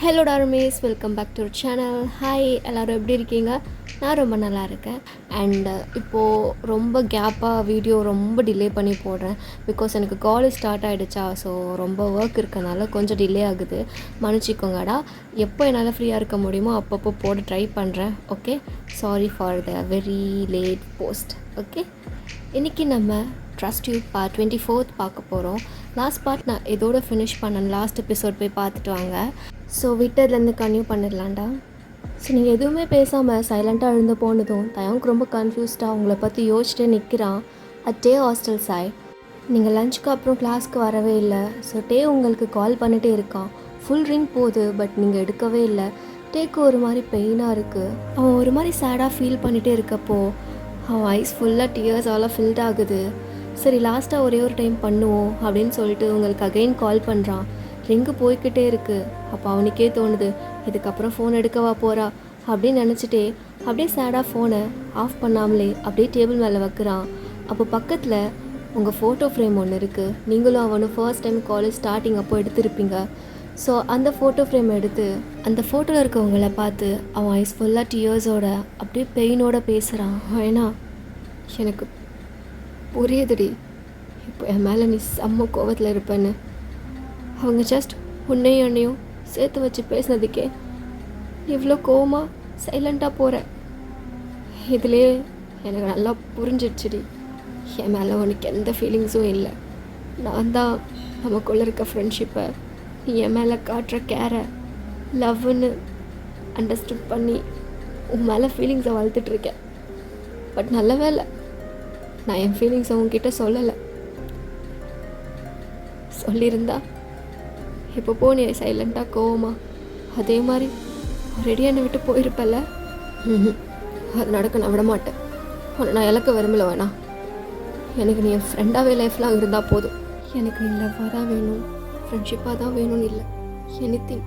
Hello டார்மேஸ், welcome back to channel. Hi, எல்லோரும் எப்படி இருக்கீங்க? நான் ரொம்ப நல்லா இருக்கேன். அண்டு இப்போது ரொம்ப கேப்பாக வீடியோ ரொம்ப டிலே பண்ணி போடுறேன். பிகாஸ் எனக்கு காலேஜ் ஸ்டார்ட் ஆகிடுச்சா, ஸோ ரொம்ப ஒர்க் இருக்கனால கொஞ்சம் டிலே ஆகுது. மன்னிச்சிக்கோங்கடா. எப்போ என்னால் ஃப்ரீயாக இருக்க முடியுமோ அப்பப்போ போட ட்ரை பண்ணுறேன். Okay, sorry for the very late post. Okay, இன்றைக்கி நம்ம ட்ரஸ்ட் யூ பார்ட் 24 பார்க்க போகிறோம். லாஸ்ட் பார்ட் நான் இதோட ஃபினிஷ் பண்ணேன். லாஸ்ட் எபிசோட் போய் பார்த்துட்டு வாங்க. ஸோ விட்டதுலேருந்து கன்டினியூ பண்ணிடலாம்டா. ஸோ நீங்கள் எதுவுமே பேசாமல் சைலண்ட்டாக எழுந்து போனதும் தயவுக்கு ரொம்ப கன்ஃபியூஸ்டாக உங்களை பற்றி யோசிச்சுட்டே நிற்கிறான். டே ஹாஸ்டல் சாய். நீங்கள் லஞ்சுக்கு அப்புறம் கிளாஸ்க்கு வரவே இல்லை. ஸோ டே உங்களுக்கு கால் பண்ணிகிட்டே இருக்கான். ஃபுல் ரிங் போகுது, பட் நீங்கள் எடுக்கவே இல்லை. டேக்கு ஒரு மாதிரி பெயினாக இருக்குது. அவன் ஒரு மாதிரி சேடாக ஃபீல் பண்ணிகிட்டே இருக்கப்போ அவன் ஐஸ் ஃபுல்லாக டியர்ஸால் ஃபில்ட் ஆகுது. சரி, லாஸ்ட்டாக ஒரே ஒரு டைம் பண்ணுவோம் அப்படின்னு சொல்லிட்டு உங்களுக்கு அகைன் கால் பண்ணுறான். ரிங்கு போய்கிட்டே இருக்குது. அப்போ அவனுக்கே தோணுது, இதுக்கப்புறம் ஃபோன் எடுக்கவா போகிறா அப்படின்னு நினச்சிட்டே அப்படியே சேடாக ஃபோனை ஆஃப் பண்ணாமலே அப்படியே டேபிள் மேலே வைக்கிறான். அப்போ பக்கத்தில் உங்கள் ஃபோட்டோ ஃப்ரேம் ஒன்று இருக்குது. நீங்களும் அவனும் ஃபர்ஸ்ட் டைம் காலேஜ் ஸ்டார்டிங் அப்போ எடுத்திருப்பீங்க. ஸோ அந்த ஃபோட்டோ ஃப்ரேம் எடுத்து அந்த ஃபோட்டோவில் இருக்கவங்கள பார்த்து அவன் ஐஸ் ஃபுல்லாக டியர்ஸோட அப்படியே பெயினோட பேசுகிறான். ஏன்னா எனக்கு புரியுதுடி, இப்போ என் மேலே நீ செம்ம கோவத்தில் இருப்பேன்னு. அவங்க ஜஸ்ட் உன்னையும் என்னையும் சேர்த்து வச்சு பேசினதுக்கே இவ்வளோ கோவமாக சைலண்ட்டாக போகிறேன். இதுலேயே எனக்கு நல்லா புரிஞ்சிடுச்சுடி, என் மேலே உனக்கு எந்த ஃபீலிங்ஸும் இல்லை. நான் தான் நமக்குள்ளே இருக்க ஃப்ரெண்ட்ஷிப்பை நீ என் மேலே காட்டுற கேரை லவ்னு அண்டர்ஸ்டுட் பண்ணி உன் மேலே ஃபீலிங்ஸை வளர்த்துட்ருக்கேன். பட் நல்ல வேலை நான் என் ஃபீலிங்ஸை உன்கிட்ட சொல்லலை. சொல்லியிருந்தா இப்போ போனே சைலண்ட்டாக கோவமா அதே மாதிரி ரெடியாக என்னை விட்டு போயிருப்பல்ல. அது நடக்க நான் விட மாட்டேன். உன்னை நான் இழக்க விரும்பல. வேணாம், எனக்கு நீ என் ஃப்ரெண்டாகவே லைஃப்லாம் இருந்தால் போதும். எனக்கு நீ லவ்வாக தான் வேணும், ஃப்ரெண்ட்ஷிப்பாக தான் வேணும்னு இல்லை, எனிதிங்.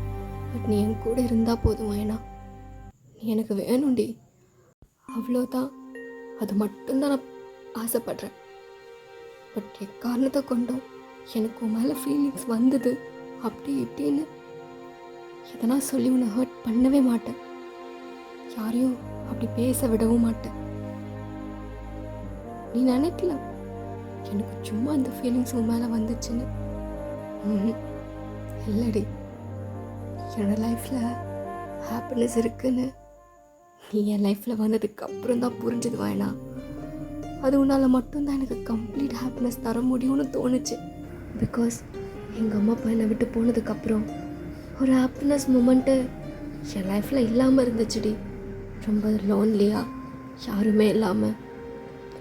பட் நீ என் கூட இருந்தால் போதும். வேணாம், நீ எனக்கு வேணும்டி, அவ்வளோதான். அது மட்டும்தான் நான் ஆசைப்படுறேன். பட் எக்காரணத்தை கொண்டும் எனக்கு உன் மேலே ஃபீலிங்ஸ் வந்தது அப்படி இப்படின்னு எதனா சொல்லி உன்னை ஹர்ட் பண்ணவே மாட்டேன். யாரையும் அப்படி பேச விடவும் மாட்டேன். நீ நினைக்கலாம் எனக்கு சும்மா அந்த ஃபீலிங்ஸ் உன் மேலே வந்துச்சுன்னு. இல்லடி, என்னோட லைஃப்பில் ஹாப்பினஸ் இருக்குன்னு நீ என் லைஃப்பில் வந்ததுக்கு அப்புறம் தான் புரிஞ்சது. வேணா, அது உன்னால் மட்டும்தான் எனக்கு கம்ப்ளீட் ஹாப்பினஸ் தர முடியும்னு தோணுச்சு. பிகாஸ் எங்கள் அம்மா அப்பா என்னை விட்டு போனதுக்கப்புறம் ஒரு ஹாப்பினஸ் மூமெண்ட்டு என் லைஃப்பில் இல்லாமல் இருந்துச்சுடி. ரொம்ப லோன்லியாக யாருமே இல்லாமல்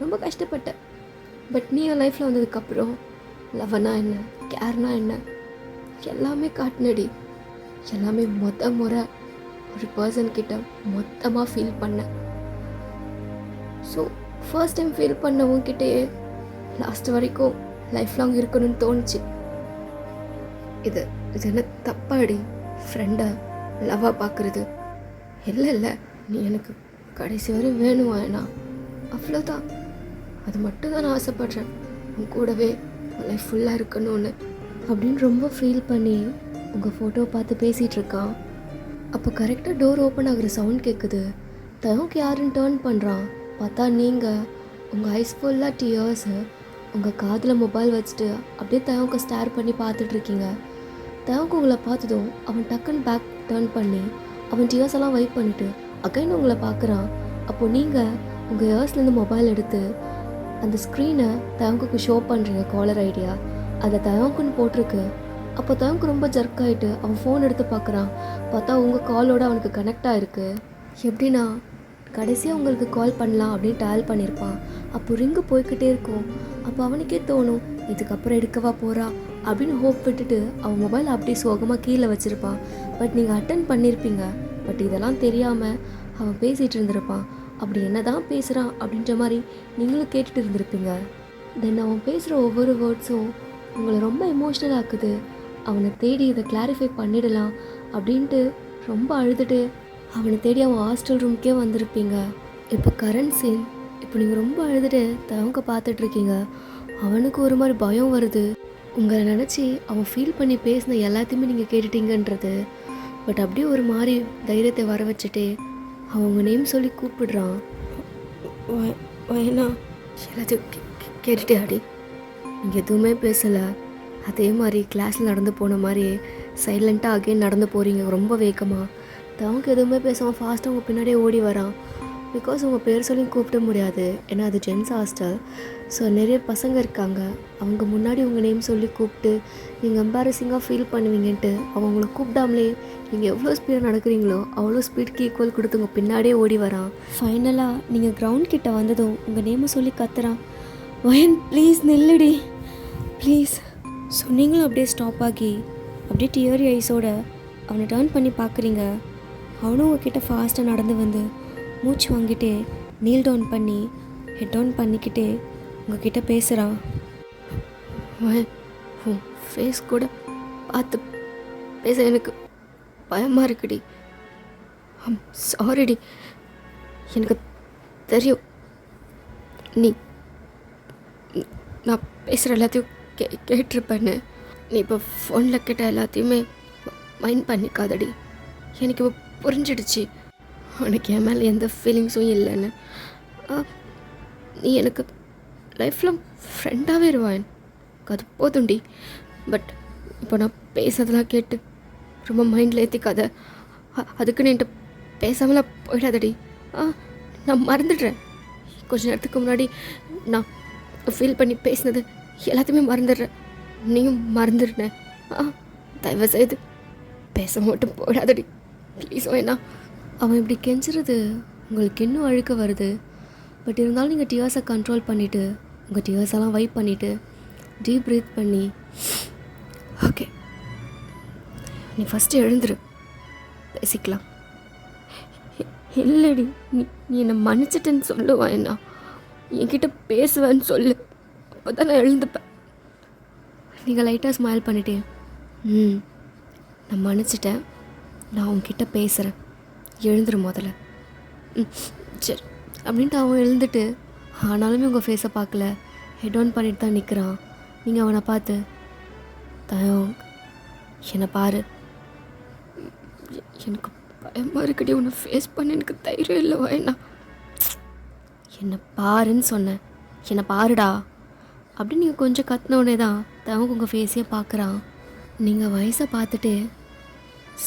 ரொம்ப கஷ்டப்பட்டேன். பட் நீ என் லைஃப்பில் வந்ததுக்கப்புறம் லவ்னா என்ன, கேர்னா என்ன எல்லாமே காட்டினடி. எல்லாமே முறை ஒரு பர்சன்கிட்ட மொத்தமாக ஃபீல் பண்ணேன். ஸோ ஃபர்ஸ்ட் டைம் ஃபீல் பண்ணவங்கிட்டேயே லாஸ்ட் வரைக்கும் லைஃப் லாங் இருக்கணும்னு தோணுச்சு. இது என்ன தப்பாடி ஃப்ரெண்டை லவ்வாக பார்க்குறது? இல்லை, நீ எனக்கு கடைசி வரை வேணும். வேணா, அவ்வளோதான். அது மட்டும் தான் நான் ஆசைப்பட்றேன். உன் கூடவே லைஃப் ஃபுல்லாக இருக்கணும்னு அப்படின்னு ரொம்ப ஃபீல் பண்ணி உங்கள் ஃபோட்டோ பார்த்து பேசிகிட்ருக்கான். அப்போ கரெக்டாக டோர் ஓப்பன் ஆகிற சவுண்ட் கேட்குது. தயவுக்கு யாருன்னு டேர்ன் பண்ணுறான். பார்த்தா நீங்கள் உங்கள் ஐஸ் ஃபுல்லாக டியர்ஸு உங்கள் காதில் மொபைல் வச்சுட்டு அப்படியே தயவுக்கு ஸ்டேர் பண்ணி பார்த்துட்ருக்கீங்க. தயவுக்கு உங்களை பார்த்ததும் அவன் டக்குன்னு பேக் டேர்ன் பண்ணி அவன் டியர்ஸ் எல்லாம் வைப் பண்ணிவிட்டு அகைன் உங்களை பார்க்குறான். அப்போது நீங்கள் உங்கள் இயர்ஸ்லேருந்து மொபைல் எடுத்து அந்த ஸ்க்ரீனை தயவுக்கு ஷோ பண்ணுறீங்க. காலர் ஐடியா அதை தயவுக்குன்னு போட்டிருக்கு. அப்போ தயவுக்கு ரொம்ப ஜர்க் ஆகிட்டு அவன் ஃபோன் எடுத்து பார்க்குறான். பார்த்தா உங்கள் காலோடு அவனுக்கு கனெக்ட் ஆகிருக்கு. எப்படின்னா கடைசியாக உங்களுக்கு கால் பண்ணலாம் அப்படின்னு டயல் பண்ணியிருப்பான். அப்போ ரிங்கு போய்கிட்டே இருக்கும். அப்போ அவனுக்கே தோணும், இதுக்கப்புறம் எடுக்கவா போகிறா அப்படின்னு ஹோப் விட்டுட்டு அவன் மொபைல் அப்படியே சோகமாக கீழே வச்சுருப்பான். பட் நீங்கள் அட்டன் பண்ணியிருப்பீங்க. பட் இதெல்லாம் தெரியாமல் அவன் பேசிகிட்டு இருந்திருப்பான். அப்படி என்ன தான் பேசுகிறான் அப்படின்ற மாதிரி நீங்களும் கேட்டுட்டு இருந்திருப்பீங்க. தென் அவன் பேசுகிற ஒவ்வொரு வேர்ட்ஸும் உங்களை ரொம்ப எமோஷ்னல் ஆக்குது. அவனை தேடி இதை கிளாரிஃபை பண்ணிடலாம் அப்படின்ட்டு ரொம்ப அழுதுட்டு அவனை தேடி அவன் ஹாஸ்டல் ரூம்க்கே வந்திருப்பீங்க. இப்போ கரண்ட் சீன். இப்போ நீங்கள் ரொம்ப அழுதுட்டு தவங்க பார்த்துட்ருக்கீங்க. அவனுக்கு ஒரு மாதிரி பயம் வருது. உங்களை நினச்சி அவன் ஃபீல் பண்ணி பேசின எல்லாத்தையுமே நீங்கள் கேட்டுட்டீங்கன்றது பட் அப்படியே ஒரு மாதிரி தைரியத்தை வர வச்சுட்டு அவங்க நேம் சொல்லி கூப்பிடுறான். வயனா எல்லாத்தையும் கேட்டுட்டே ஆடி. நீங்கள் எதுவுமே பேசலை. அதே மாதிரி கிளாஸில் நடந்து போன மாதிரியே சைலண்ட்டாக அகெயின் நடந்து போகிறீங்க ரொம்ப வேகமாக. தவங்க எதுவுமே பேசாமல் ஃபாஸ்ட்டாக உங்கள் பின்னாடியே ஓடி வரான். பிகாஸ் உங்கள் பேர் சொல்லி கூப்பிட முடியாது, ஏன்னா அது ஜென்ஸ் ஹாஸ்டல். ஸோ நிறைய பசங்க இருக்காங்க. அவங்க முன்னாடி உங்கள் நேம் சொல்லி கூப்பிட்டு நீங்கள் எம்பாரசிங்காக ஃபீல் பண்ணுவீங்கன்ட்டு அவங்கள கூப்பிடாமலே நீங்கள் எவ்வளோ ஸ்பீடாக நடக்கிறீங்களோ அவ்வளோ ஸ்பீடுக்கு ஈக்குவல் கொடுத்து உங்கள் பின்னாடியே ஓடி வரான். ஃபைனலாக நீங்கள் கிரவுண்ட் கிட்ட வந்ததும் உங்கள் நேமை சொல்லி கத்துறான். வயன் ப்ளீஸ் நில்லுடி ப்ளீஸ். ஸோ நீங்களும் அப்படியே ஸ்டாப் ஆகி அப்படியே டியரி ஐஸோட அவனை டர்ன் பண்ணி பார்க்குறீங்க. அவனும் உங்ககிட்ட ஃபாஸ்ட்டாக நடந்து வந்து மூச்சு வாங்கிட்டே நீல் டவுன் பண்ணி ஹெட் டவுன் பண்ணிக்கிட்டே உங்ககிட்ட பேசுகிறான். உன் ஃபேஸ் கூட பார்த்து பேச எனக்கு பயமாக இருக்குடி. சாரிடி. எனக்கு தெரியும் நீ நான் பேசுகிற எல்லாத்தையும் கேட்டிருப்பேன்னு. நீ இப்போ ஃபோனில் கேட்ட எல்லாத்தையுமே மைண்ட் பண்ணிக்காதடி. எனக்கு இப்போ புரிஞ்சிடுச்சு உனக்கு என் மேலே எந்த ஃபீலிங்ஸும் இல்லைன்னு. நீ எனக்கு லைஃப்பில் ஃப்ரெண்டாகவே இருவான், அது போதும்டி. பட் இப்போ நான் பேசுறதெல்லாம் கேட்டு ரொம்ப மைண்டில் ஏற்றிக்காத. அதுக்கு நீ பேசாமலாம் போயிடாதடி. நான் மறந்துடுறேன். கொஞ்ச நேரத்துக்கு முன்னாடி நான் ஃபீல் பண்ணி பேசினது எல்லாத்தையுமே மறந்துடுறேன். நீயும் மறந்துடுறேன். தயவு செய்து பேச மட்டும் போயிடாதடி ப்ளீஸ். வேணா. அவன் இப்படி கெஞ்சுறது உங்களுக்கு இன்னும் அழுக்க வருது. பட் இருந்தாலும் நீங்கள் டியர்ஸை கண்ட்ரோல் பண்ணிவிட்டு உங்கள் டியர்ஸெல்லாம் வைப் பண்ணிவிட்டு டீப் ப்ரீத் பண்ணி ஓகே நீ ஃபஸ்ட்டு எழுந்துரு, பேசிக்கலாம். இல்லைடி, நீ என்னை மன்னிச்சிட்டேன்னு சொல்லுவான். என்ன என்கிட்ட பேசுவேன்னு சொல்லு, அப்போ தான் நான் எழுந்துப்பேன். நீங்கள் லைட்டாக ஸ்மைல் பண்ணிட்டே நான் மன்னிச்சிட்டேன், நான் உங்ககிட்ட பேசுகிறேன், எழுந்துரு முதல்ல. சரி அப்படின்ட்டு அவன் எழுந்துட்டு, ஆனாலுமே உங்கள் ஃபேஸை பார்க்கல, ஹெட் ஆன் பண்ணிட்டு தான் நிற்கிறான். நீங்கள் அவனை பார்த்து தயம் என்னை பாரு, எனக்கு பயமாக இருக்குடி, உன்னை ஃபேஸ் பண்ண எனக்கு தைரியம் இல்லை. வேணா என்னை பாருன்னு சொன்னேன், என்னை பாருடா அப்படின்னு நீங்கள் கொஞ்சம் கத்தினோடனே தான் தவங்க உங்கள் ஃபேஸையே பார்க்குறான். நீங்கள் வயசை பார்த்துட்டு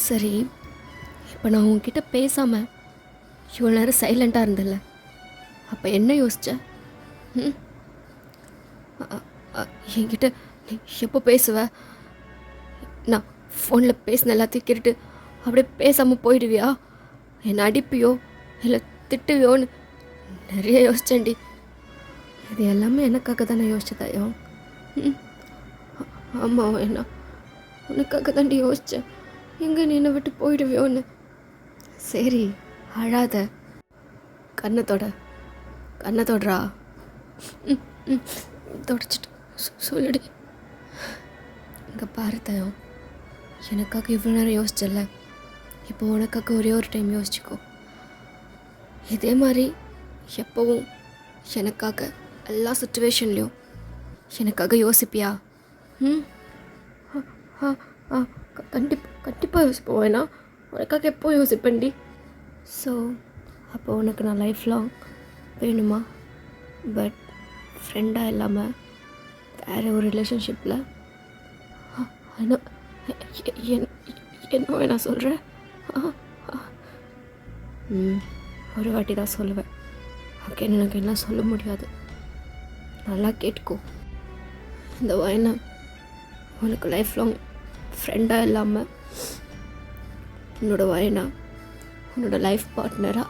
சரி இப்போ நான் உங்ககிட்ட பேசாமல் இவ்வளோ நேரம் சைலண்ட்டாக இருந்தல, அப்போ என்ன யோசிச்ச? என்கிட்ட நீ எப்போ பேசுவ? நான் ஃபோனில் பேசின எல்லாத்தையும் கேட்டுட்டு அப்படியே பேசாமல் போயிடுவியா? என்னை அடிப்பியோ இல்லை திட்டுவியோன்னு நிறைய யோசிச்சேன்டி. இது எல்லாமே எனக்காக தானே யோசிச்சதாயோ? ஆமாம், என்ன உனக்காக தாண்டி யோசித்தேன், எங்கே நீ என்னை விட்டு போயிடுவியோன்னு. சரி அழாத, கண்ணை தொடரா. தொடச்சிட்டு சொல்லுடி. இங்கே பாரு தயம், எனக்காக இவ்வளோ நேரம் யோசிச்சல, இப்போ உனக்காக ஒரே ஒரு டைம் யோசிச்சுக்கோ. இதே மாதிரி எப்போவும் எனக்காக எல்லா சுச்சுவேஷன்லேயும் எனக்காக யோசிப்பியா? கண்டிப்பாக யோசிப்போம். வேணா உனக்காக எப்போ யோசிப்பேன்டி. ஸோ அப்போ உனக்கு நான் லைஃப் லாங் வேணுமா? பட் ஃப்ரெண்டாக இல்லாமல் வேறு ஒரு ரிலேஷன்ஷிப்பில் என்ன வேணா சொல்கிறேன்? ஒரு வாட்டி தான் சொல்லுவேன். ஓகே, எனக்கு என்ன சொல்ல முடியாது, நல்லா கேட்டுக்கோ. இந்த வயனை உனக்கு லைஃப் லாங் ஃப்ரெண்டாக இல்லாமல் உன்னோட வயனா உன்னோட லைஃப் பார்ட்னராக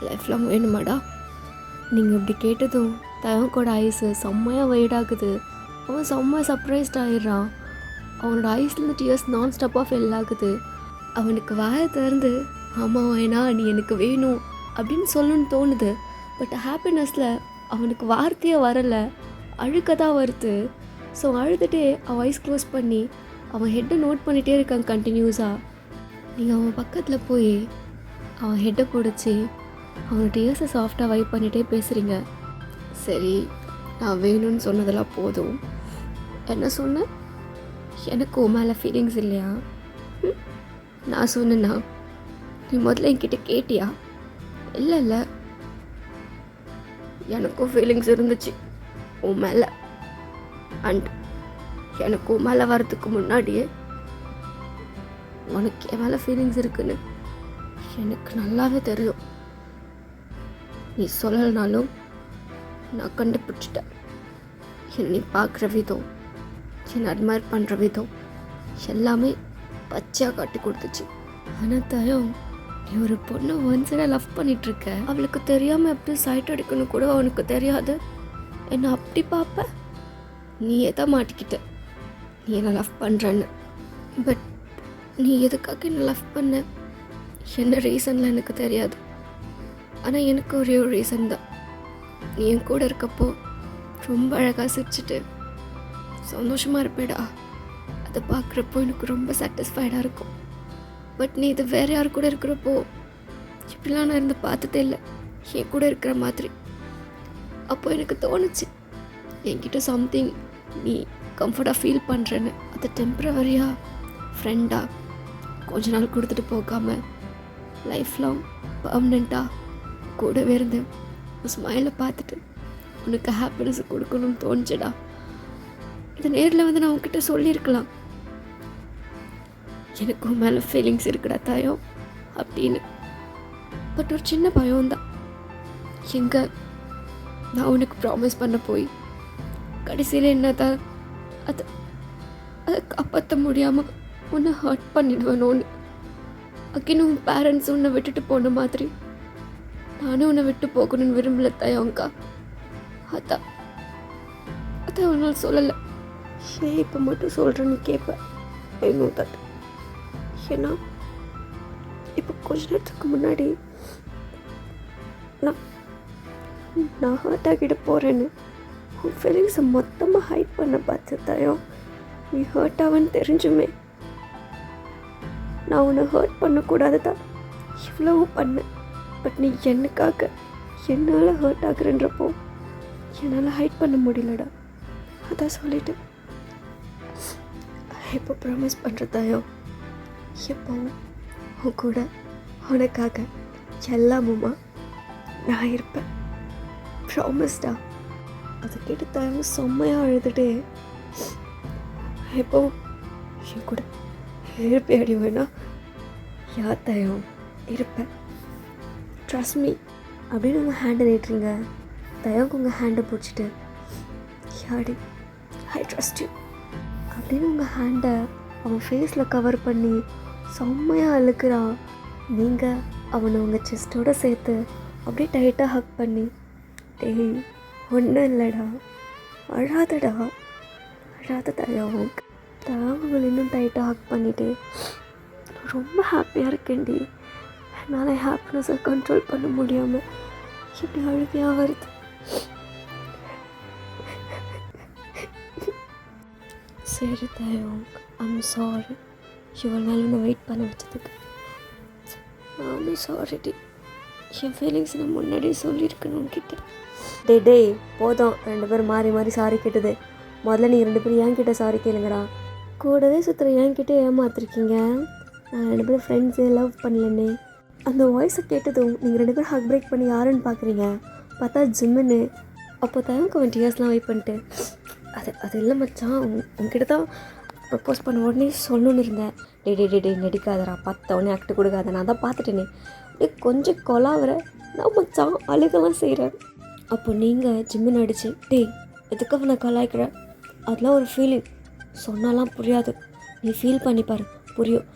லைஃப் லாங் வேணுமாடா? நீங்கள் இப்படி கேட்டதும் தயங்கோட ஐஸு செம்மையாக வைடாகுது. அவன் செம்ம சர்ப்ரைஸ்ட் ஆகிடுறான். அவனோட ஐஸ்லேருந்து டியர்ஸ் நான் ஸ்டாப்பாக ஃபெல் ஆகுது. அவனுக்கு வாயை திறந்து ஆமாம் வயனா நீ எனக்கு வேணும் அப்படின்னு சொல்லணும்னு தோணுது. பட் ஹாப்பினஸில் அவனுக்கு வார்த்தையே வரலை, அழுக்க தான் வருது. ஸோ அழுதுகிட்டே அவன் ஐஸ் க்ளோஸ் பண்ணி அவன் ஹெட்டை நோட் பண்ணிகிட்டே இருக்கான் கண்டினியூஸாக. நீங்கள் அவன் பக்கத்தில் போய் அவன் ஹெட்டை பிடிச்சி அவனோட டியர்ஸை சாஃப்டாக வைப் பண்ணிகிட்டே பேசுகிறீங்க. சரி, நான் வேணும்னு சொன்னதெல்லாம் போதும். என்ன சொன்னேன்? எனக்கு உன் மேலே ஃபீலிங்ஸ் இல்லையா? நான் சொன்னேன்னா நீ முதல்ல என்கிட்ட கேட்டியா? இல்லை இல்லை, எனக்கும் ஃபீலிங்ஸ் இருந்துச்சு உன் மேலே. அண்ட் எனக்கு உன் மேலே வரதுக்கு முன்னாடியே உனக்கு என் மேலே ஃபீலிங்ஸ் இருக்குன்னு எனக்கு நல்லாவே தெரியும். நீ சொல்லலைனாலும் நான் கண்டுபிடிச்சிட்டேன். என்னை பார்க்குற விதம், என்னை அட்மையர் பண்ணுற விதம் எல்லாமே பச்சையாக காட்டி கொடுத்துச்சு. ஆனால் தயம், நீ ஒரு பொண்ணை ஒன் சைடாக லவ் பண்ணிகிட்ருக்க. அவளுக்கு தெரியாமல் எப்படி சைட் அடிக்கணும் கூட அவனுக்கு தெரியாது. என்னை அப்படி பார்ப்ப, நீ எதை மாட்டிக்கிட்ட நீ என்னை லவ் பண்ணுறன்னு. பட் நீ எதுக்காக என்னை லவ் பண்ண, என்ன ரீசனில் எனக்கு தெரியாது. ஆனால் எனக்கு ஒரே ஒரு ரீசன் தான். நீ என் கூட இருக்கப்போ ரொம்ப அழகாக சிரிச்சுட்டு சந்தோஷமாக இருப்பேடா. அதை பார்க்குறப்போ எனக்கு ரொம்ப சாட்டிஸ்ஃபைடாக இருக்கும். பட் நீ இது வேறு யார் கூட இருக்கிறப்போ இப்படிலாம் நான் இருந்து பார்த்ததே இல்லை, என் கூட இருக்கிற மாதிரி. அப்போ எனக்கு தோணுச்சு என்கிட்ட சம்திங் நீ கம்ஃபர்ட்டாக ஃபீல் பண்ணுறேன்னு. அது டெம்ப்ரவரியாக ஃப்ரெண்டாக கொஞ்ச நாள் கொடுத்துட்டு போகாமல் லைஃப் லாங் பர்மனெண்ட்டாக கூடவே இருந்து ஸ்மைலை பார்த்துட்டு உனக்கு ஹாப்பினஸ் கொடுக்கணும்னு தோணுச்சுடா. இது நேரில் வந்து நான் உன்கிட்ட சொல்லியிருக்கலாம், எனக்கு உன் மேலே ஃபீலிங்ஸ் இருக்குடா தாயோ அப்படின்னு. பட் ஒரு சின்ன பயம்தான். எங்கே நான் உனக்கு ப்ராமிஸ் பண்ண போய் கடைசியில் என்னதான் அதை காப்பாற்ற முடியாமல் உன்னை ஹர்ட் பண்ணிடுவேணும்னு. அக்கின்னு உன் பேரண்ட்ஸ் உன்னை விட்டுட்டு போன மாதிரி நானும் உன்னை விட்டு போகணும்னு விரும்பல தாயங்கா. அதான் உன்னால் சொல்லலை. ஏன் இப்போ மட்டும் சொல்கிறேன்னு கேட்பேன். இன்னும் தட்டு. ஏன்னா இப்போ கொஞ்ச நேரத்துக்கு முன்னாடி நான் ஹர்ட் ஆகிட போகிறேன்னு உன் ஃபீலிங்ஸை மொத்தமாக ஹைட் பண்ண பார்த்து தாயோ. நீ ஹர்ட் ஆவன்னு தெரிஞ்சுமே நான் உன்னை ஹர்ட் பண்ணக்கூடாது தான் இவ்வளவு பண்ணேன். பட் நீ எனக்காக என்னால் ஹர்ட் ஆகுறன்றப்போ என்னால் ஹைட் பண்ண முடியலடா. அதான் சொல்லிட்டு இப்போ ப்ராமிஸ் பண்ணுறதாயோ, எப்போவும் உன் கூட உனக்காக எல்லாமுமா நான் இருப்பேன். ப்ராமிஸ்டா. அதை கேட்டு தாயோ செம்மையாக அழுதுட்டே எப்போவும் என் கூட இருப்பேன். அடி வேணா யார் தாயோ இருப்பேன், ட்ரஸ்ட் மீ அப்படின்னு உங்கள் ஹேண்டை நீட்டுறீங்க. தயவுக்கு உங்கள் ஹேண்டை பிடிச்சிட்டு யாடி ஐ ட்ரஸ்ட் யூ அப்படின்னு உங்கள் ஹேண்டை அவன் ஃபேஸில் கவர் பண்ணி செம்மையாக அழுக்கிறான். நீங்கள் அவனை உங்கள் செஸ்ட்டோடு சேர்த்து அப்படியே டைட்டாக ஹக் பண்ணி, டேய் ஒன்றும் இல்லைடா, அழாதடா, அழாத தயவுங்க தயவுகள் இன்னும் டைட்டாக ஹக் பண்ணிவிட்டு ரொம்ப ஹாப்பியாக இருக்கேன்டி. என்னால் ஹாப்பினஸை கண்ட்ரோல் பண்ண முடியாமல் இப்படி அழுகையாக வருது. சரி தயவுங்க, ஐம் சாரி. இவ்வளோ நாள் உன்னை வெயிட் பண்ண வச்சதுக்கு நானும் சாரிடி. என் ஃபீலிங்ஸ் நான் முன்னாடியே சொல்லியிருக்கேன் உன்கிட்ட. டே போதும், 2 பேரும் மாறி மாறி சாரி கேட்டது. முதல்ல நீ 2 பேரும் என்கிட்ட சாரி கேளுங்கடா. கூடவே சுற்றுற என்கிட்ட ஏமாத்திருக்கீங்க. நான் 2 பேரும் ஃப்ரெண்ட்ஸு லவ் பண்ணலன்னே. அந்த வாய்ஸை கேட்டதும் நீங்கள் 2 பேரும் ஹக் பிரேக் பண்ணி யாருன்னு பார்க்குறீங்க. பார்த்தா ஜிம்முன்னு. அப்போ தான் 20 இயர்ஸ்லாம் வெயிட் பண்ணிட்டு அது இல்லை மச்சான், உங்ககிட்ட தான் ப்ரப்போஸ் பண்ண உடனே சொல்லணுன்னு இருந்தேன். டே நடிக்காதரா, பார்த்த உடனே ஆக்ட் கொடுக்காத, நான் தான் பார்த்துட்டேனே. அப்படியே கொஞ்சம் கொலாவற நான் மச்சான் அழுகலாம் செய்கிறேன். அப்போ நீங்கள் ஜிம்மு நடிச்சு எதுக்கு அவனை கலாய்க்கிறேன், அதெல்லாம் ஒரு ஃபீலிங், சொன்னாலாம் புரியாது, நீ ஃபீல் பண்ணிப்பார் புரியும்.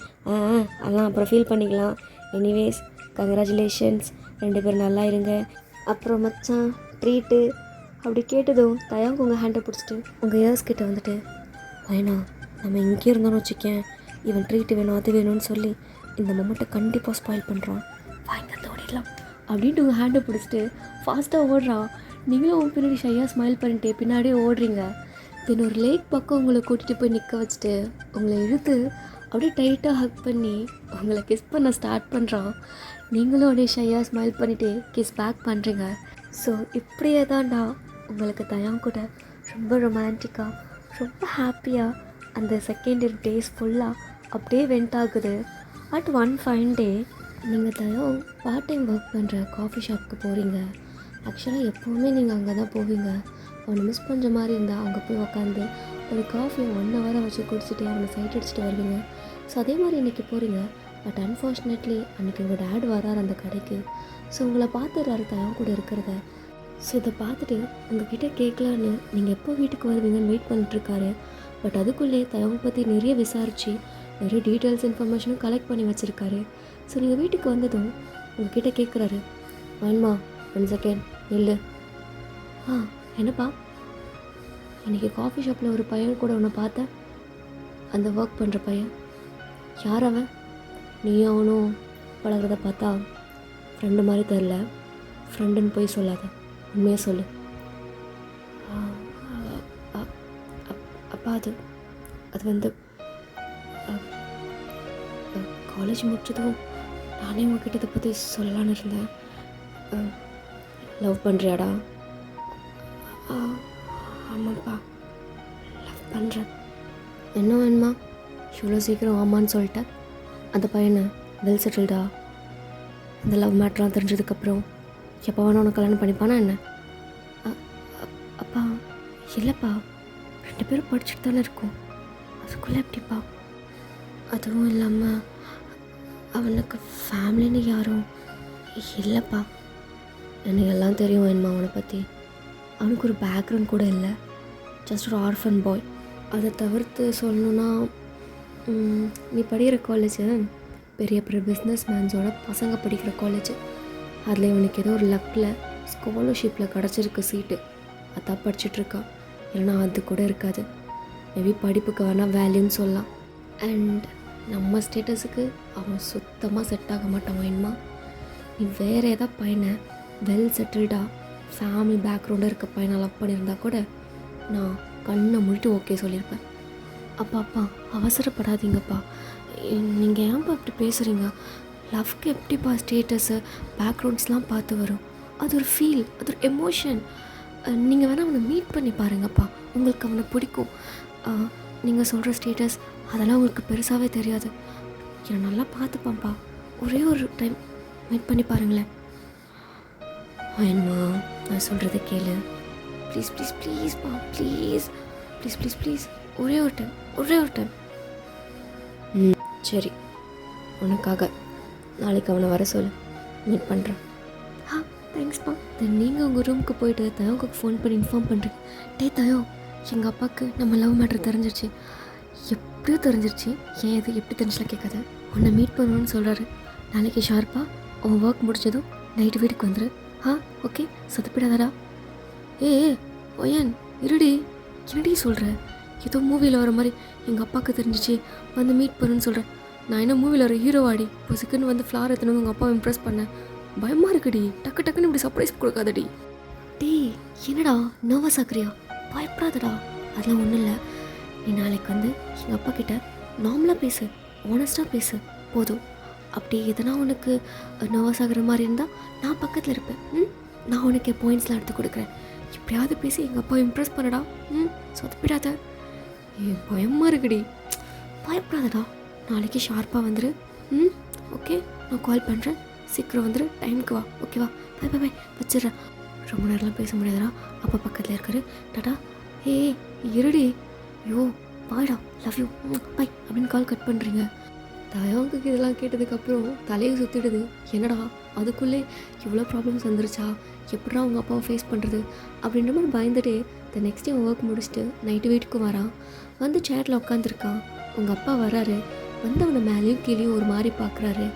அதெல்லாம் அப்புறம் ஃபீல் பண்ணிக்கலாம். எனிவேஸ் கங்க்ராச்சுலேஷன்ஸ், 2 பேரும் நல்லா இருங்க. அப்புறம் மச்சான் ட்ரீட்டு அப்படி கேட்டதும் தயாங்க உங்கள் ஹேண்டை பிடிச்சிட்டு உங்கள் இயர்ஸ் கிட்ட வந்துட்டு, வேணா நம்ம இங்கே இருந்தோன்னு வச்சுக்கேன், இவன் ட்ரீட்டு வேணும் அது வேணும்னு சொல்லி இந்த மொமெண்ட்டை கண்டிப்பாக ஸ்பாயில் பண்ணுறான், வாங்க ஓடிடலாம் அப்படின்ட்டு உங்கள் ஹேண்டை பிடிச்சிட்டு ஃபாஸ்ட்டாக ஓடுறான். நீங்களும் உங்கள் பின்னாடி ஷையாக ஸ்மைல் பண்ணிட்டு பின்னாடியே ஓடுறீங்க. தென் ஒரு லேக் பக்கம் உங்களை கூட்டிகிட்டு போய் நிற்க வச்சுட்டு உங்களை இழுத்து அப்படியே டைட்டாக ஹக் பண்ணி உங்களை கிஸ் பண்ண ஸ்டார்ட் பண்ணுறான். நீங்களும் அப்படியே ஷையாக ஸ்மைல் பண்ணிவிட்டு கிஸ் பேக் பண்ணுறீங்க. ஸோ இப்படியே தான்டா உங்களுக்கு தயாங்க கூட ரொம்ப ரொமான்டிக்காக ரொம்ப ஹாப்பியாக அந்த செகண்ட் டேஸ் ஃபுல்லாக அப்படியே வெண்ட் ஆகுது. பட் ஒன் ஃபைன் டே நீங்கள் தயம் பார்ட் டைம் ஒர்க் பண்ணுற காஃபி ஷாப்புக்கு போகிறீங்க. ஆக்சுவலாக எப்போவுமே நீங்கள் அங்கே தான் போவீங்க. அவனை மிஸ் பண்ணுற மாதிரி இருந்தால் அங்கே போய் உக்காந்து ஒரு காஃபியை 1 ஹவராக வச்சு குடிச்சிட்டு அவனை சைட் அடிச்சுட்டு வருவீங்க. ஸோ அதே மாதிரி இன்றைக்கி போகிறீங்க. பட் அன்ஃபார்ச்சுனேட்லி அன்றைக்கி உங்கள் டேட் வரார் அந்த கடைக்கு. ஸோ உங்களை பார்த்துடுறாரு தயம் கூட இருக்கிறத. ஸோ இதை பார்த்துட்டு உங்ககிட்ட கேட்கலான்னு நீங்கள் எப்போ வீட்டுக்கு வருவீங்கன்னு வெயிட் பண்ணிட்டுருக்காரு. பட் அதுக்குள்ளேயே தயவை பற்றி நிறைய விசாரித்து நிறைய டீட்டெயில்ஸ் இன்ஃபர்மேஷனும் கலெக்ட் பண்ணி வச்சுருக்காரு. ஸோ நீங்கள் வீட்டுக்கு வந்ததும் உங்ககிட்ட கேட்குறாரு, வேணுமா 1 செகண்ட் இல்லை. என்னப்பா, இன்றைக்கி காஃபி ஷாப்பில் ஒரு பையன் கூட உன்னை பார்த்தேன். அந்த ஒர்க் பண்ணுற பையன் யார் அவன்? நீயும் அவனும் பழகிறத பார்த்தா ஃப்ரெண்டு மாதிரி தெரில. ஃப்ரெண்டுன்னு போய் சொல்லாத, உண்மையாக சொல்லு. அப்பா அது வந்து காலேஜ் முடிச்சதும் நானே உங்ககிட்ட இதை பற்றி சொல்லலான்னு இருந்தேன். லவ் பண்ணுறியாடா? ஆமாப்பா, லவ் பண்ணுறேன். என்ன வேணுமா? இவ்வளோ சீக்கிரம் ஆமான்னு சொல்லிட்டேன். அந்த பையனை வெல் செட்டில்டா? இந்த லவ் மேட்ரெலாம் தெரிஞ்சதுக்கப்புறம் எப்போ வேணா உனக்கு கல்யாணம் பண்ணிப்பானா என்ன? அப்பா இல்லைப்பா, 2 பேரும் படிச்சுட்டு தானே இருக்கோம், அதுக்குள்ளே எப்படிப்பா? அதுவும் இல்லாமல் அவனுக்கு ஃபேமிலின்னு யாரும் இல்லைப்பா. எனக்கு எல்லாம் தெரியும் வேணுமா அவனை பற்றி. அவனுக்கு ஒரு பேக்ரவுண்ட் கூட இல்லை, ஜஸ்ட் ஒரு ஆர்ஃபன் பாய். அதை தவிர்த்து சொல்லணுன்னா, நீ படிக்கிற காலேஜு பெரிய பெரிய பிஸ்னஸ் மேன்ஸோட பசங்க படிக்கிற காலேஜு. அதில் இவனுக்கு ஏதோ ஒரு லக்கில் ஸ்காலர்ஷிப்பில் கிடச்சிருக்கு சீட்டு, அதான் படிச்சுட்ருக்கான். இல்லைனா அது கூட இருக்காது. மேபி படிப்புக்கு வேணால் வேல்யூன்னு சொல்லலாம். அண்ட் நம்ம ஸ்டேட்டஸுக்கு அவன் சுத்தமாக செட் ஆக மாட்டான் வேணுமா. நீ வேறு ஏதாவது பையனை வெல் செட்டில்டாக ஃபேமிலி பேக்ரவுண்டாக இருக்க பையனை லவ் பண்ணியிருந்தா கூட நான் கண்ணை முழிட்டு ஓகே சொல்லியிருப்பேன். அப்பா அவசரப்படாதீங்கப்பா. நீங்கள் ஏன்ப்பா இப்படி பேசுகிறீங்க? லவ்க்கு எப்படிப்பா ஸ்டேட்டஸு பேக்ரவுண்ட்ஸ்லாம் பார்த்து வரும்? அது ஒரு ஃபீல், அது ஒரு எமோஷன். நீங்கள் வேணால் அவனை மீட் பண்ணி பாருங்கப்பா, உங்களுக்கு அவனை பிடிக்கும். நீங்கள் சொல்கிற ஸ்டேட்டஸ் அதெல்லாம் உங்களுக்கு பெருசாகவே தெரியாது. என்னை நல்லா பார்த்துப்பான்ப்பா. ஒரே ஒரு டைம் மீட் பண்ணி பாருங்களேன். வேணுமா? நான் சொல்கிறத கேளு ப்ளீஸ் ப்ளீஸ் ப்ளீஸ்ப்பா, ப்ளீஸ் ப்ளீஸ் ப்ளீஸ் ப்ளீஸ், ஒரே ஒரு டைம். சரி, உனக்காக நாளைக்கு அவனை வர சொல்லு, மீட் பண்ணுறேன். தேங்க்ஸ்ப்பா. தென் நீங்கள் உங்கள் ரூமுக்கு போயிட்டு தயோவுக்கு ஃபோன் பண்ணி இன்ஃபார்ம் பண்ணுறீங்க. தயோ, எங்கள் அப்பாவுக்கு நம்ம லவ் மேட்ரு தெரிஞ்சிருச்சு. எப்படியோ தெரிஞ்சிருச்சு, ஏன் இது எப்படி தெரிஞ்சலாம் கேட்காத. உன்னை மீட் பண்ணணும்னு சொல்கிறாரு. நாளைக்கு ஷார்ப்பாக அவன் ஒர்க் முடிச்சதும் நைட்டு வீட்டுக்கு வந்துரு. ஓகே, சொதப்பிடாதடா. ஒயன் இருடி, என்னடி சொல்கிற? ஏதோ மூவியில் வர மாதிரி எங்கள் அப்பாவுக்கு தெரிஞ்சிச்சு வந்து மீட் பண்ணுன்னு சொல்கிறேன். நான் என்ன மூவியில் வர ஹீரோவாடி? இப்போ சிக்கன் வந்து ஃப்ளார் எடுத்துன்னு உங்கள் அப்பாவை இம்ப்ரெஸ் பண்ணேன். பயமாக இருக்குடி, டக்குன்னு இப்படி சர்ப்ரைஸ் கொடுக்காதடி. என்னடா நர்வஸ் ஆக்குறியா? பயப்படாதடா, அதெல்லாம் ஒன்றும் இல்லை. நீ நாளைக்கு வந்து எங்கள் அப்பா கிட்ட நார்மலாக பேசு, ஆனஸ்ட்டாக பேசு போதும். அப்படி எதனா உனக்கு நர்வஸ் ஆகிற மாதிரி இருந்தால் நான் பக்கத்தில் இருப்பேன். நான் உனக்கு பாயிண்ட்ஸ்லாம் எடுத்து கொடுக்குறேன். எப்படியாவது பேசி எங்கள் அப்பா இம்ப்ரெஸ் பண்ணடா. சொதப்பிடாத. பயமாக இருக்குடி. பயப்படாதடா, நாளைக்கு ஷார்ப்பாக வந்துரு. ஓகே, நான் கால் பண்ணுறேன், சீக்கிரம் வந்துரு, டைமுக்கு வா. ஓகேவா? பை வச்சிடுறேன். ரொம்ப நேரம்லாம் பேச முடியாதடா, அப்பா பக்கத்தில் இருக்காரு. டாடா. இருடி. பாய்டா, லவ் யூ, பை அப்படின்னு கால் கட் பண்ணுறீங்க. தயவுக்கு இதெல்லாம் கேட்டதுக்கப்புறம் தலையை சுற்றிடுது. என்னடா அதுக்குள்ளே இவ்வளோ ப்ராப்ளம்ஸ் வந்துருச்சா, எப்படா அவங்க அப்பாவை ஃபேஸ் பண்ணுறது அப்படின்ற மாதிரி பயந்துட்டே நெக்ஸ்ட் டே ஒர்க் முடிச்சுட்டு நைட்டு வீட்டுக்கும் வரான். வந்து சேரில் உட்காந்துருக்கான். உங்கள் அப்பா வராரு. வந்து அவனை மேலேயும் கீழேயும் ஒரு மாதிரி பார்க்குறாரு.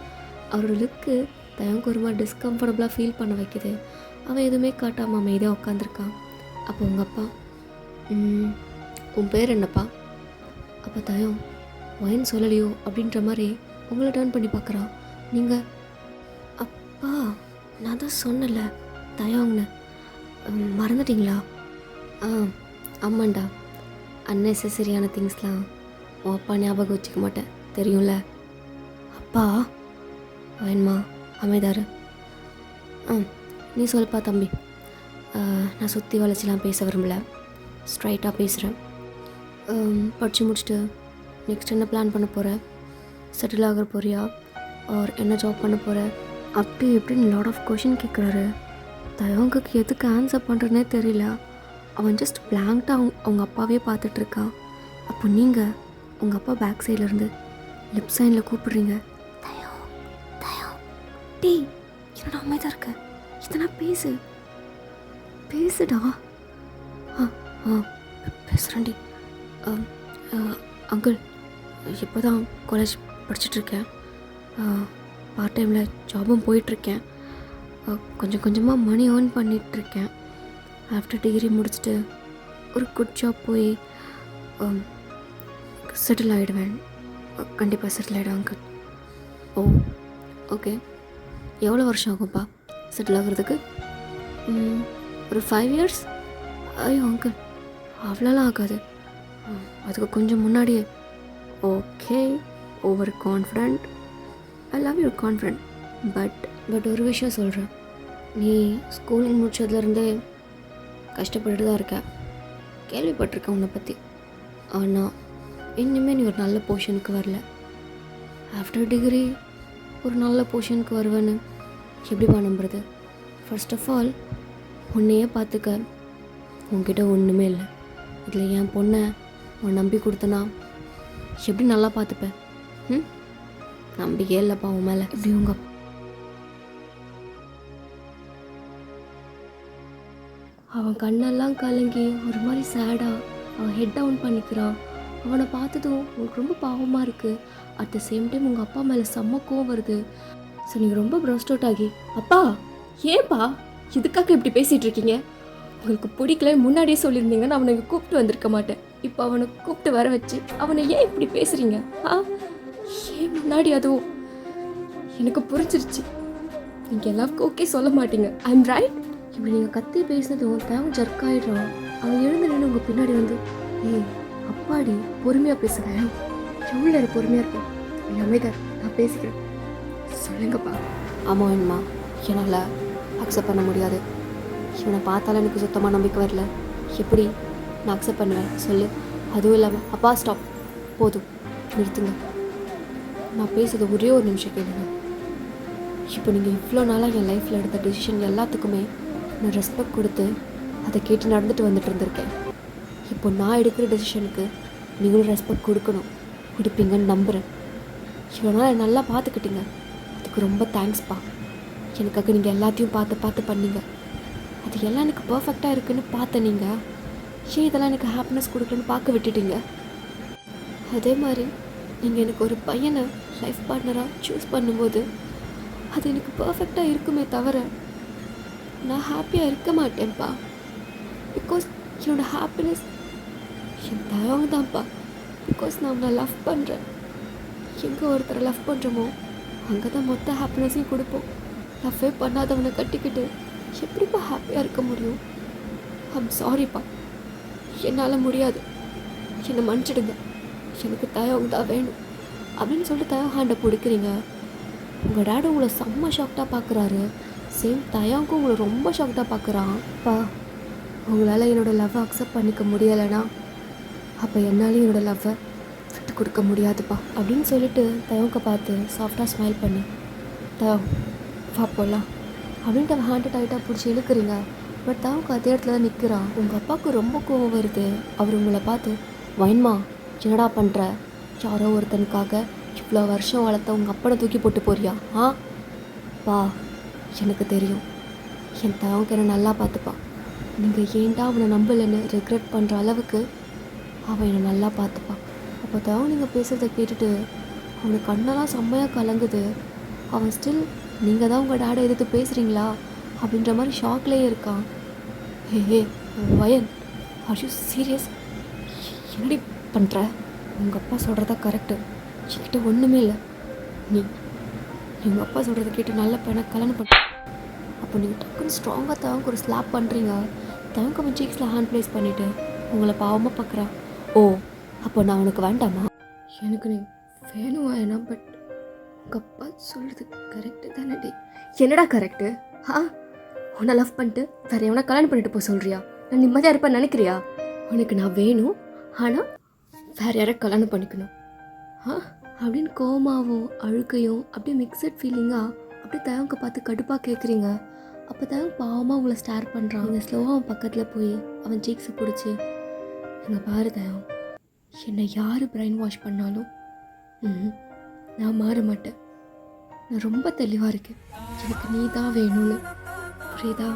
அவரோட லுக்கு தயவுக்கு ஒரு மாதிரி டிஸ்கம்ஃபர்டபுளாக ஃபீல் பண்ண வைக்குது. அவன் எதுவுமே காட்டாமல் அமைதியாக உட்காந்துருக்கான். அப்போ உங்கள் அப்பா, உன் பேர் என்னப்பா? அப்போ தயம் ஒயன் சொல்லலையோ அப்படின்ற மாதிரி உங்களை டர்ன் பண்ணி பார்க்குறான். நீங்கள்? அப்பா நான் தான் சொன்னல தயவுன்னு, மறந்துட்டிங்களா? ஆமாண்டா, அன்னெசரியான திங்ஸ்லாம் உன் அப்பா ஞாபகம் வச்சுக்க மாட்டேன், தெரியும்ல. அப்பா வேணுமா அமைதாரு? நீ சொல்லுப்பா தம்பி. நான் சுற்றி வளைச்சிலாம் பேச விரும்பல, ஸ்ட்ரைட்டாக பேசுகிறேன். படித்து முடிச்சுட்டு நெக்ஸ்ட் என்ன பிளான் பண்ண போகிற? செட்டில் ஆகிற போறியா? ஆர் என்ன ஜாப் பண்ண போகிற, அப்படி இப்படின்னு லாட் ஆஃப் கொஷின் கேட்குறாரு. தயவுக்கு எதுக்கு ஆன்சர் பண்ணுறதுனே தெரியல. அவன் ஜஸ்ட் பிளாங்க்டாக அவங்க அப்பாவே பார்த்துட்ருக்கான். அப்போ நீங்கள் உங்கள் அப்பா பேக் சைட்லேருந்து லிப் சைனில் கூப்பிடுறீங்க, தயோ தயோ. டீ என்னடா அமைதியாக இருக்க, இதனா பேசுடா. ஆ ஆ பேசுகிறேன்டி. அங்கிள், இப்போ தான் காலேஜ் படிச்சுட்ருக்கேன். பார்ட் டைமில் ஜாபும் போயிட்டுருக்கேன். கொஞ்சம் கொஞ்சமாக மணி ஏர்ன் பண்ணிகிட்ருக்கேன். ஆஃப்டர் டிகிரி முடிச்சுட்டு ஒரு குட் ஜாப் போய் செட்டில் ஆகிடுவேன். கண்டிப்பாக செட்டில் ஆகிடுவேன் அங்கிள். ஓ ஓகே. எவ்வளோ வருஷம் ஆகும்ப்பா செட்டில் ஆகிறதுக்கு? ஒரு 5 years. ஐயோ அங்கிள், அவ்வளோலாம் ஆகாது. அதுக்கு கொஞ்சம் முன்னாடியே. Okay, over confident. I love you confident. But ஒரு விஷயம் சொல்கிறேன். நீ ஸ்கூலிங் முடிச்சதுலேருந்தே கஷ்டப்பட்டு தான் இருக்க. கேள்விப்பட்டிருக்கேன் உன்னை பற்றி. ஆனால் இன்னுமே நீ ஒரு நல்ல பொசிஷனுக்கு வரல. ஆஃப்டர் டிகிரி ஒரு நல்ல பொசிஷனுக்கு வருவேன்னு எப்படிப்பா நம்புறது? ஃபர்ஸ்ட் ஆஃப் ஆல் உன்னையே பார்த்துக்க. உன்கிட்ட ஒன்றுமே இல்லை. இதில் என் பொண்ணை உன் நம்பி கொடுத்தனா எப்படி நல்லா பார்த்துப்பேன்? நம்பிக்கையே இல்லைப்பா உன் மேலே. இப்படி உங்கள் அவன் கண்ணெல்லாம் கலங்கி ஒரு மாதிரி சேடாக அவன் ஹெட் டவுன் பண்ணிக்கிறான். அவனை பார்த்ததும் உங்களுக்கு ரொம்ப பாவமாக இருக்குது. அட் த சேம் டைம் உங்கள் அப்பா மேலே செம்ம கோவம் வருது. ஸோ நீங்கள் ரொம்ப பிரஸ்ட் அவுட் ஆகி, அப்பா ஏன்பா இதுக்காக இப்படி பேசிகிட்டு இருக்கீங்க? உங்களுக்கு பிடிக்கல முன்னாடியே சொல்லியிருந்தீங்கன்னா அவனை இங்கே கூப்பிட்டு வந்திருக்க மாட்டேன். இப்போ அவனை கூப்பிட்டு வர வச்சு அவனை ஏன் இப்படி பேசுகிறீங்க? ஏன் முன்னாடி அதுவும் எனக்கு புரிஞ்சிருச்சு. நீங்கள் எல்லாருக்கும் ஓகே சொல்ல மாட்டீங்க. I am right. இப்படி நீங்கள் கத்தி பேசினதும் தேவை ஜர்க்காயிடுறான். அவன் எழுந்து நின்று உங்கள் பின்னாடி வந்து, ஏய் அப்பாடி பொறுமையாக பேசுகிறேன், எவ்வளோ நேரம் பொறுமையாக இருக்கேன், எல்லாமே தான் நான் பேசிக்கிறேன், சொல்லுங்கப்பா. ஆமாம் வேணுமா, என்னால் அக்செப்ட் பண்ண முடியாது. இவனை பார்த்தாலும் எனக்கு சுத்தமாக நம்பிக்கை வரல. எப்படி நான் அக்செப்ட் பண்ணுவேன் சொல்லு? அதுவும் இல்லாமல் அப்பா ஸ்டாப், போதும் நிறுத்துங்க. நான் பேசுறது ஒரே ஒரு நிமிஷம் கேளுங்க. இப்போ நீங்கள் இவ்வளோ நாளாக என் லைஃப்பில் எடுத்த டெசிஷன் எல்லாத்துக்குமே நான் ரெஸ்பெக்ட் கொடுத்து அதை கேட்டு நடந்துட்டு வந்துட்டு இருந்திருக்கேன். இப்போ நான் எடுக்கிற டெசிஷனுக்கு நீங்களும் ரெஸ்பெக்ட் கொடுப்பீங்கன்னு நம்புகிறேன். இவ்வளோ நாள் நல்லா பார்த்துக்கிட்டீங்க, அதுக்கு ரொம்ப தேங்க்ஸ்ப்பா. எனக்காக நீங்கள் எல்லாத்தையும் பார்த்து பண்ணீங்க. அது எல்லாம் எனக்கு பர்ஃபெக்டாக இருக்குதுன்னு பார்த்த நீங்கள் ஏன் இதெல்லாம் எனக்கு ஹாப்பினஸ் கொடுக்குறேன்னு பார்க்க விட்டுட்டீங்க? அதே மாதிரி நீங்கள் எனக்கு ஒரு பையனை லைஃப் பார்ட்னராக சூஸ் பண்ணும்போது அது எனக்கு பர்ஃபெக்டாக இருக்குமே தவிர நான் ஹாப்பியாக இருக்க மாட்டேன்ப்பா. பிகாஸ் என்னோட ஹாப்பினஸ் என் தயவு தான்ப்பா. பிகாஸ் நான் அவனை லவ் பண்ணுறேன். எங்கே ஒருத்தரை லவ் பண்ணுறோமோ அங்கே தான் மொத்த ஹாப்பினஸையும் கொடுப்போம். லவ்வே பண்ணாதவனை கட்டிக்கிட்டு எப்படிப்பா ஹாப்பியாக இருக்க முடியும்? ஐம் சாரிப்பா, என்னால் முடியாது, என்னை மன்னிச்சிடுங்க, எனக்கு தயவு தான் வேணும் அப்படின்னு சொல்லிட்டு தயவு ஹேண்டை பிடிக்கிறீங்க. உங்கள் டேடு உங்களை செம்ம ஷாக்டாக பார்க்குறாரு. சேம் தயாவுக்கும் உங்களை ரொம்ப ஷாக்டாக பார்க்குறான்ப்பா. உங்களால் என்னோடய லவ்வை அக்செப்ட் பண்ணிக்க முடியலைன்னா அப்போ என்னாலையும் என்னோடய லவ்வை விட்டு கொடுக்க முடியாதுப்பா அப்படின்னு சொல்லிட்டு தயவுக்க பார்த்து சாஃப்டாக ஸ்மைல் பண்ணி, தயவு வா போகலாம் அப்படின்ட்டு அவன் ஹேண்டை டைட்டாக பிடிச்சி இழுக்கிறீங்க. பட் தயவுக்கு அதே இடத்துல தான் நிற்கிறான். உங்கள் அப்பாவுக்கு ரொம்ப கோவம் வருது. அவர் உங்களை பார்த்து, வைன்மா என்னடா பண்ணுற? யாரோ ஒருத்தனுக்காக இவ்வளோ வருஷம் வளர்த்த உங்கள் அப்பனை தூக்கி போட்டு போறியா? பா எனக்கு தெரியும், என் தயவுக்கு என்ன நல்லா பார்த்துப்பான். நீங்கள் ஏன்டா அவனை நம்பலைன்னு ரெக்ரெட் பண்ணுற அளவுக்கு அவன் என்னை நல்லா பார்த்துப்பான். அப்போ தயவு நீங்கள் பேசுகிறத கேட்டுட்டு அவனுக்கு கண்ணெல்லாம் செம்மையாக கலங்குது. அவன் ஸ்டில் நீங்கள் தான் உங்கள் டேடை எதிர்த்து பேசுகிறீங்களா அப்படின்ற மாதிரி ஷாக்லேயே இருக்கான். ஹே வயன், ஆர் யூ சீரியஸ்? என்னடி பண்ணுற? உங்கள் அப்பா சொல்கிறதா கரெக்டு, என்கிட்ட ஒன்றுமே இல்லை. நீ உங்கள் அப்பா சொல்கிறத கேட்டு நல்ல பையனை கல்யாணம் பண்ண. அப்போ நீங்கள் டக்குன்னு ஸ்ட்ராங்காக தவங்க ஒரு ஸ்லாப் பண்ணுறீங்க. தவங்க அவன் சீக்ஸில் ஹேண்ட் ப்ளேஸ் பண்ணிவிட்டு உங்களை பாவமாக பார்க்குறான். ஓ அப்போ நான் உனக்கு வேண்டாமா? எனக்கு நீ வேணும் வேணா, பட் உங்கள் அப்பா சொல்கிறது கரெக்டு தானே? என்னடா கரெக்டு? உன்னை லவ் பண்ணிட்டு வேறு எவனா கல்யாணம் பண்ணிட்டு போக சொல்கிறியா? நான் நிம்மதியாக இருப்பேன்னு நினைக்கிறியா? உனக்கு நான் வேணும், ஆனால் வேறு யாரை கல்யாணம் பண்ணிக்கணும். அப்படின்னு கோமாவும் அழுக்கையும் அப்படியே மிக்சட் ஃபீலிங்காக அப்படியே தயவுக்கு பார்த்து கடுப்பாக கேட்குறீங்க. அப்போ தயவு பாவமாக உங்களை ஸ்டார் பண்ணுறான். நீங்கள் ஸ்லோவாக அவன் பக்கத்தில் போய் அவன் சீக்ஸை பிடிச்சி, எங்கள் பாரு தயம், என்னை யார் பிரெயின் வாஷ் பண்ணாலும் நான் மாற மாட்டேன். நான் ரொம்ப தெளிவாக இருக்கேன். எனக்கு நீ தான் வேணும்னு. புரியுதா?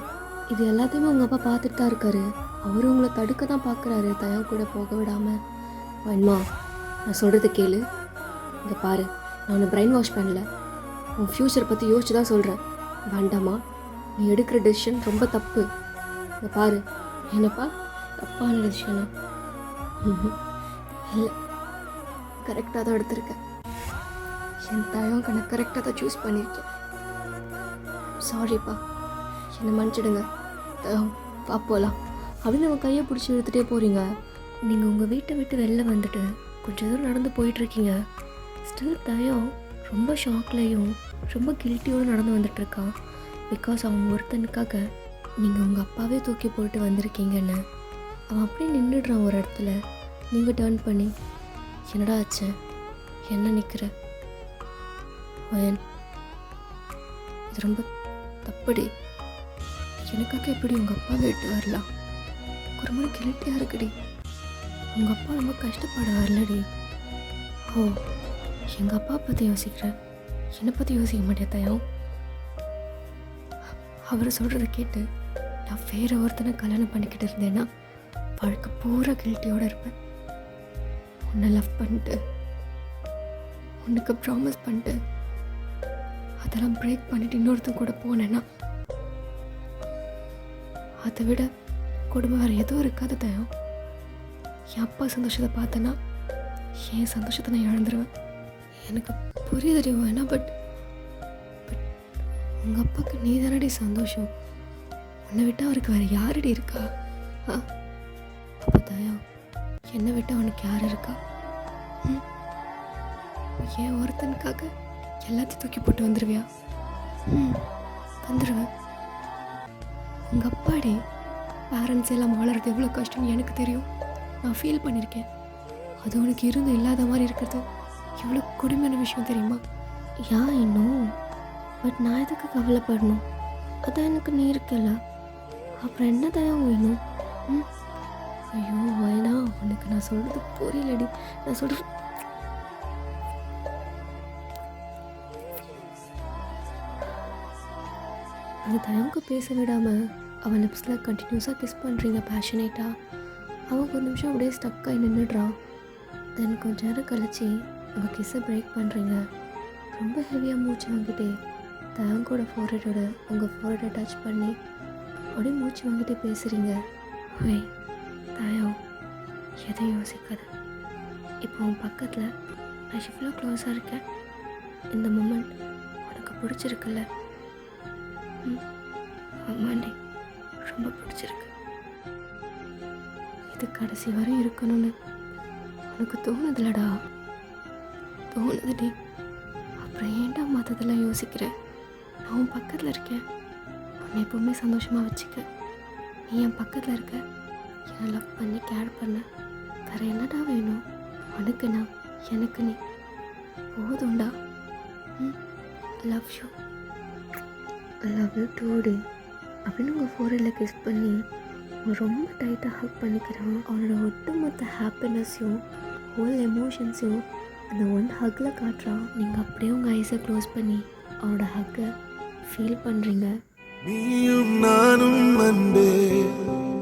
இது எல்லாத்தையுமே உங்கள் அப்பா பார்த்துட்டு தான் இருக்காரு. அவரும் உங்களை தடுக்க தான் பார்க்குறாரு, தயம் கூட போக விடாமல். வேணுமா நான் சொல்கிறத கேளு. இங்கே பாரு, நான் உன்னை பிரெயின் வாஷ் பண்ணல. உன் ஃப்யூச்சர் பற்றி யோசிச்சு தான் சொல்கிறேன். வேண்டாமா, நீ எடுக்கிற டெசிஷன் ரொம்ப தப்பு. இங்கே பாரு, என்னப்பா தப்பான டெசிஷனா? இல்லை, கரெக்டாக தான் எடுத்திருக்கேன். என் தயம் கண்ணை கரெக்டாக தான் சூஸ் பண்ணியிருக்கேன். சாரிப்பா, என்னை மன்னிச்சிடுங்க. தயம் வா போகலாம் அப்படின்னு நம்ம கையை பிடிச்சி எடுத்துகிட்டே போகிறீங்க. நீங்கள் உங்கள் வீட்டை விட்டு வெளில வந்துட்டு கொஞ்சம் தூரம் நடந்து போயிட்டுருக்கீங்க. ஸ்டில் தயம் ரொம்ப ஷாக்லேயும் ரொம்ப கில்ட்டியோடு நடந்து வந்துட்டுருக்கான். பிகாஸ் அவன் ஒருத்தனுக்காக நீங்கள் உங்கள் அப்பாவே தூக்கி போட்டு வந்திருக்கீங்கன்னு. அவன் அப்படியே நின்றுடுறான் ஒரு இடத்துல. நீங்கள் டர்ன் பண்ணி, என்னடா ஆச்சு, என்ன நிற்கிற வயன், இது ரொம்ப தப்புடி. எனக்காக எப்படி உங்கள் அப்பா விட்டு வரலாம்? ஒரு முறை கில்ட்டியாக இருக்குடி. உங்கள் அப்பா ரொம்ப கஷ்டப்பட வரலடி. ஓ, எங்கள் அப்பா பற்றி யோசிக்கிறேன், என்னை பற்றி யோசிக்க மாட்டேன் தயம். அவர் சொல்கிறத கேட்டு நான் வேறு ஒருத்தனை கல்யாணம் பண்ணிக்கிட்டு இருந்தேன்னா வாழ்க்கை பூரா கில்ட்டியோடு இருப்பேன். உன்னை லவ் பண்ணிட்டு, உனக்கு ப்ராமிஸ் பண்ணிட்டு, அதெல்லாம் பிரேக் பண்ணிட்டு இன்னொருத்தன் கூட போனேன்னா அதை விட கொடுமை வேறு எதுவும் இருக்காது தயம். என் அப்பா சந்தோஷத்தை பார்த்தேன்னா என் சந்தோஷத்தை நான் இழந்துருவேன். எனக்கு புரிய தெரியும் வேணா, பட் உங்கள் அப்பாவுக்கு நீ தானடி சந்தோஷம். உன்னை விட்டால் அவருக்கு வேறு யாரடி இருக்கா? அப்போ தயம், என்னை விட்டால் அவனுக்கு யார் இருக்கா? ஏன் ஒருத்தனுக்காக எல்லாத்தையும் தூக்கி போட்டு வந்துடுவியா? வந்துடுவேன். உங்கள் அப்பாடி பேரண்ட்ஸ் எல்லாம் வளர்றது எவ்வளோ கஷ்டம்னு எனக்கு தெரியும். நான் ஃபீல் பண்ணியிருக்கேன். அது உனக்கு இருந்து இல்லாத மாதிரி இருக்கிறது எவ்வளோ கொடுமையான விஷயம் தெரியுமா? இன்னும் பட் நான் எதுக்கு கவலைப்படணும்? அதான் எனக்கு நீ இருக்கல, அப்புறம் என்ன தயம் வேணும்? ஐயோ வேணா, உனக்கு நான் சொல்கிறது புரியலடி. நான் சொல்கிறது அந்த தயவுக்கு பேச விடாமல் அவன் லிப்ஸில் கண்டினியூஸாக கிஸ் பண்ணுறீங்க பேஷனேட்டாக. அவன் ஒரு நிமிஷம் அப்படியே ஸ்டக்காகி நின்றுடுறான். தென் கொஞ்ச நேரம் கழிச்சு உங்கள் கிஸ்ஸை பிரேக் பண்ணுறீங்க. ரொம்ப ஹெவியாக மூச்சு வாங்கிட்டே தயங்கோட ஃபோர்ஹெட்டோட உங்கள் ஃபோர்ஹெட்டை டச் பண்ணி அப்படியே மூச்சு வாங்கிட்டே பேசுகிறீங்க. வை தயம், எதையும் யோசிக்காத. இப்போ உன் பக்கத்தில் நான் இவ்வளோ க்ளோஸாக இருக்கேன். இந்த மொமெண்ட் உனக்கு பிடிச்சிருக்குல்ல? ஆமாண்டி, ரொம்ப பிடிச்சிருக்கு. இது கடைசி வரை இருக்கணும்னு உனக்கு தோணுதுலடா? தோணுதுடி. அப்புறம் ஏன்டா மற்றதெல்லாம் யோசிக்கிறேன்? நான் உன் பக்கத்தில் இருக்கேன். உன்னை எப்பவுமே சந்தோஷமாக வச்சுக்க. நீ என் பக்கத்தில் இருக்க, என்னை லவ் பண்ணி கேர் பண்ண. வேறு என்னடா வேணும்? உனக்கு நான், எனக்கு நீ போதும்டா. Love you. லவ் யூ டூடி அப்படின்னு உங்கள் ஃபோரில் கிஸ் பண்ணி ரொம்ப டைட்டாக ஹக் பண்ணிக்கிறான். அவனோட ஒட்டுமொத்த ஹாப்பினஸையும் ஹோல் எமோஷன்ஸையும் அந்த ஒன் ஹக்கில் காட்டுறான். நீங்கள் அப்படியே உங்கள் ஐஸை க்ளோஸ் பண்ணி அவனோட ஹக்கை ஃபீல் பண்ணுறீங்க. நீயும் நானும் அன்பே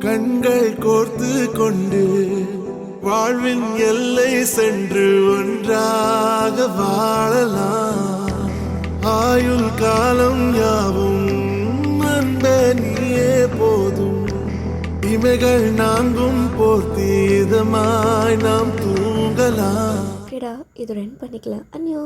கண்கள் கோர்த்து கொண்டு வாழ்வின் எல்லை சென்று ஒன்றாக வாழலாம். ஆயுள் காலம் யாவும் அன்பே நீயே போதும். இமைகள் நான்கும் போர்த்தி இதமாய் நாம் தூங்கலாம். இதோட என் பண்ணிக்கலாம். அன்யோ.